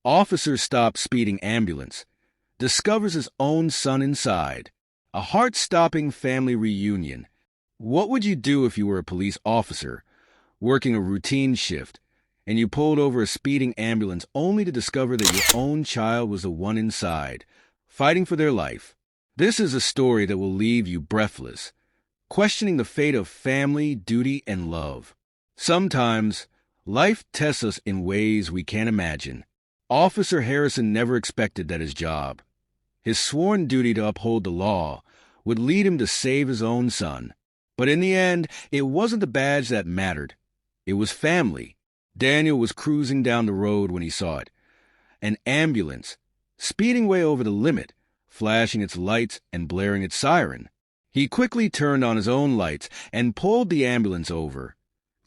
Officer stops speeding ambulance, discovers his own son inside. A heart-stopping family reunion. What would you do if you were a police officer, working a routine shift, and you pulled over a speeding ambulance only to discover that your own child was the one inside, fighting for their life? This is a story that will leave you breathless, questioning the fate of family, duty, and love. Sometimes, life tests us in ways we can't imagine. Officer Harrison never expected that his job, his sworn duty to uphold the law, would lead him to save his own son. But in the end, it wasn't the badge that mattered. It was family. Daniel was cruising down the road when he saw it. An ambulance, speeding way over the limit, flashing its lights and blaring its siren. He quickly turned on his own lights and pulled the ambulance over,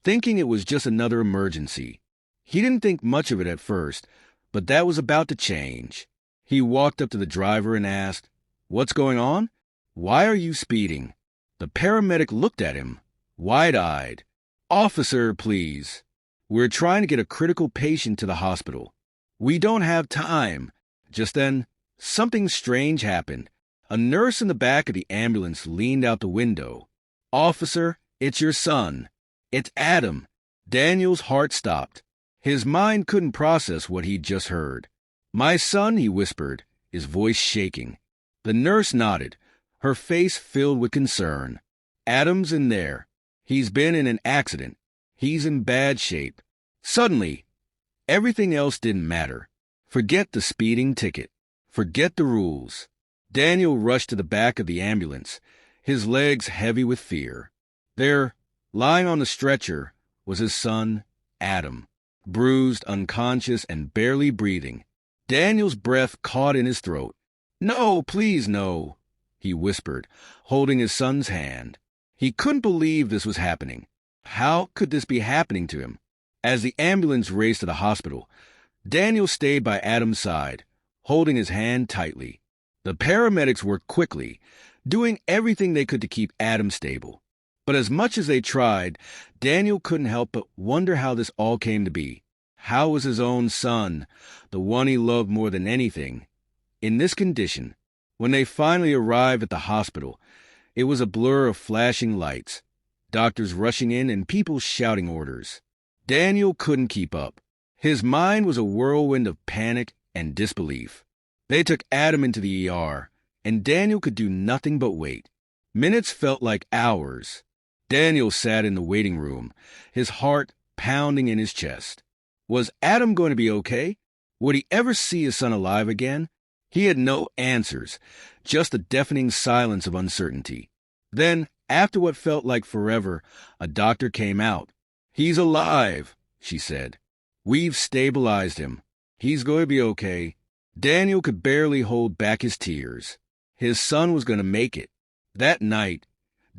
thinking it was just another emergency. He didn't think much of it at first, but that was about to change. He walked up to the driver and asked, "What's going on? Why are you speeding?" The paramedic looked at him, wide-eyed. "Officer, please. We're trying to get a critical patient to the hospital. We don't have time." Just then, something strange happened. A nurse in the back of the ambulance leaned out the window. "Officer, it's your son. It's Adam." Daniel's heart stopped. His mind couldn't process what he'd just heard. "My son," he whispered, his voice shaking. The nurse nodded, her face filled with concern. "Adam's in there. He's been in an accident. He's in bad shape." Suddenly, everything else didn't matter. Forget the speeding ticket. Forget the rules. Daniel rushed to the back of the ambulance, his legs heavy with fear. There, lying on the stretcher, was his son, Adam, bruised, unconscious, and barely breathing. Daniel's breath caught in his throat. "No, please, no," he whispered, holding his son's hand. He couldn't believe this was happening. How could this be happening to him? As the ambulance raced to the hospital, Daniel stayed by Adam's side, holding his hand tightly. The paramedics worked quickly, doing everything they could to keep Adam stable. But as much as they tried, Daniel couldn't help but wonder how this all came to be. How was his own son, the one he loved more than anything, in this condition? When they finally arrived at the hospital, it was a blur of flashing lights, doctors rushing in and people shouting orders. Daniel couldn't keep up. His mind was a whirlwind of panic and disbelief. They took Adam into the ER, and Daniel could do nothing but wait. Minutes felt like hours. Daniel sat in the waiting room, his heart pounding in his chest. Was Adam going to be okay? Would he ever see his son alive again? He had no answers, just a deafening silence of uncertainty. Then, after what felt like forever, a doctor came out. "He's alive," she said. "We've stabilized him. He's going to be okay." Daniel could barely hold back his tears. His son was going to make it. That night,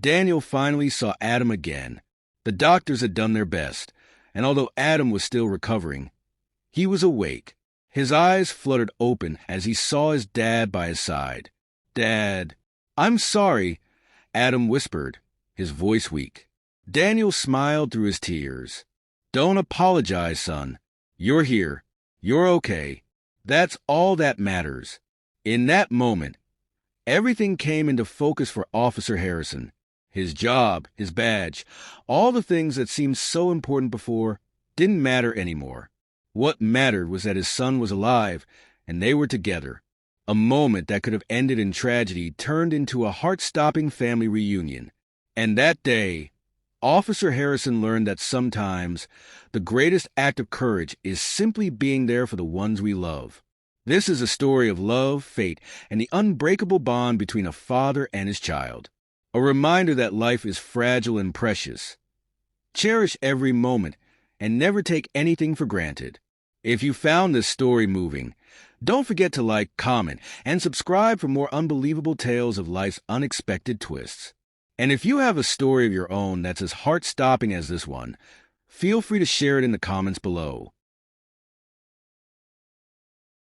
Daniel finally saw Adam again. The doctors had done their best, and although Adam was still recovering, he was awake. His eyes fluttered open as he saw his dad by his side. "Dad." "I'm sorry," Adam whispered, his voice weak. Daniel smiled through his tears. "Don't apologize, son. You're here. You're okay. That's all that matters." In that moment, everything came into focus for Officer Harrison. His job, his badge, all the things that seemed so important before didn't matter anymore. What mattered was that his son was alive and they were together. A moment that could have ended in tragedy turned into a heart-stopping family reunion. And that day, Officer Harrison learned that sometimes the greatest act of courage is simply being there for the ones we love. This is a story of love, fate, and the unbreakable bond between a father and his child. A reminder that life is fragile and precious. Cherish every moment and never take anything for granted. If you found this story moving, don't forget to like, comment, and subscribe for more unbelievable tales of life's unexpected twists. And if you have a story of your own that's as heart-stopping as this one, feel free to share it in the comments below.